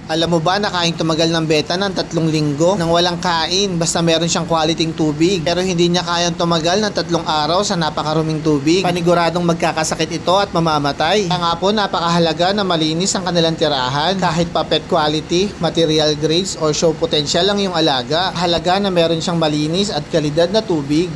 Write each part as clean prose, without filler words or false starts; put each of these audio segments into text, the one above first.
Alam mo ba na kayang tumagal ng beta ng 3 linggo nang walang kain basta meron siyang quality tubig, pero hindi niya kayang tumagal ng 3 araw sa napakaruming tubig. Paniguradong magkakasakit ito at mamamatay. Kaya nga po napakahalaga na malinis ang kanilang tirahan. Kahit pa pet quality, material grades or show potential lang yung alaga, halaga na meron siyang malinis at kalidad na tubig.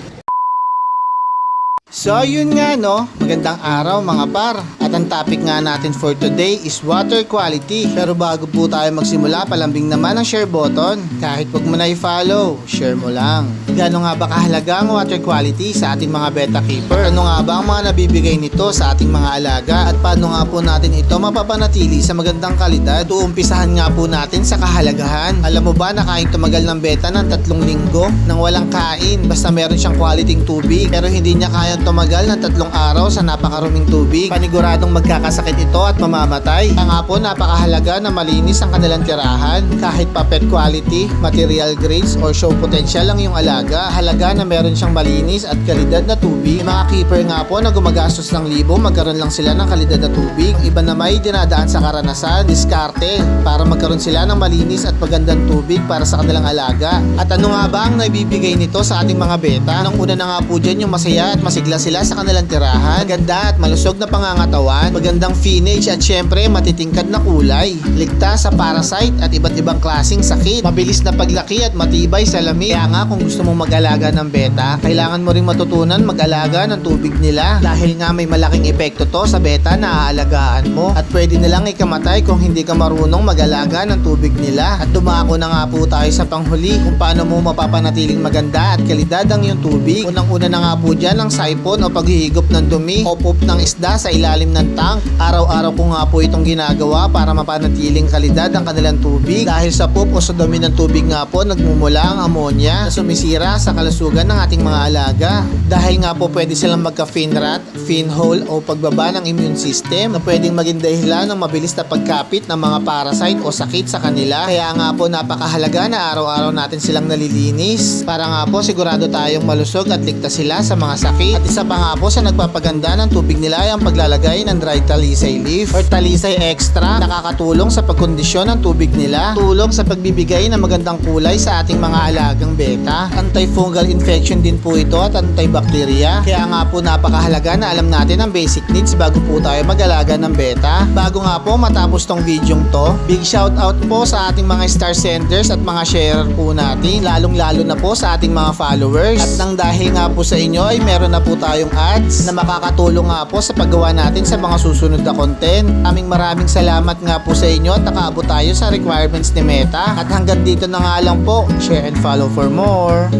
So yun nga no, magandang araw mga par. At ang topic nga natin for today is water quality. Pero bago po tayo magsimula, palambing naman ang share button. Kahit wag mo na i-follow, share mo lang. Gano'n nga ba kahalaga ang water quality sa ating mga beta keeper? Ano nga ba ang mga nabibigay nito sa ating mga alaga? At paano nga po natin ito mapapanatili sa magandang kalidad? Uumpisahan nga po natin sa kahalagahan. Alam mo ba na kayang tumagal ng beta ng 3 linggo nang walang kain basta meron siyang quality tubig, pero hindi niya kayang tumagal ng 3 araw sa napakaruming tubig? Paniguradong magkakasakit ito at mamamatay. Kaya nga po napakahalaga na malinis ang kanilang tirahan. Kahit pa pet quality, material grades or show potential lang yung alaga, halaga na meron siyang malinis at kalidad na tubig. Mga keeper nga po na gumagastos ng libo, magkaroon lang sila ng kalidad na tubig. Iba na may dinadaan sa karanasan, diskarte para magkaroon sila ng malinis at magandang tubig para sa kanilang alaga. At ano nga ba ang naibibigay nito sa ating mga beta? Nang una na nga po dyan yung masaya at masigla sila sa kanilang tirahan, maganda at malusog na pangangatawan, magandang finish at syempre matitingkad na kulay, ligtas sa parasite at iba't ibang klaseng sakit, mabilis na paglaki at matibay sa lamig. Kaya nga kung gusto mong mag-alaga ng beta, kailangan mo ring matutunan mag-alaga ng tubig nila, dahil nga may malaking epekto to sa beta na aalagaan mo, at pwede nilang ikamatay kung hindi ka marunong mag-alaga ng tubig nila. At dumako na nga po tayo sa panghuli kung paano mo mapapanatiling maganda at kalidad ang iyong tubig. Unang-una na nga po dyan ang siphon o paghihigop ng dumi o poop ng isda sa ilalim ng tank. Araw-araw ko nga po itong ginagawa para mapanatiling kalidad ang kanilang tubig, dahil sa poop o sa dumi ng tubig nga po nagmumula ang ammonia na sumisira sa kalusugan ng ating mga alaga. Dahil nga po pwede silang magka-fin rot, fin hole o pagbaba ng immune system na pwedeng maging dahilan ng mabilis na pagkapit ng mga parasite o sakit sa kanila. Kaya nga po napakahalaga na araw-araw natin silang nalilinis para nga po sigurado tayong malusog at ligtas sila sa mga sakit. At isa pa nga po sa nagpapaganda ng tubig nila ay ang paglalagay ng dried talisay leaf or talisay extra. Nakakatulong sa pagkondisyon ng tubig nila, tulong sa pagbibigay ng magandang kulay sa ating mga alagang beta. Antifungal infection din po ito at antibacteria. Kaya nga po napakahalaga na alam natin ang basic needs bago po tayo mag-alaga ng beta. Bago nga po matapos tong videong to, big shout out po sa ating mga star senders at mga sharer po natin, lalong-lalo na po sa ating mga followers. At nang dahil nga po sa inyo ay meron na po tayong ads na makakatulong nga po sa paggawa natin sa mga susunod na content. Maraming salamat nga po sa inyo at nakaabot tayo sa requirements ni Meta. At hanggang dito na nga lang po. Share and follow for more.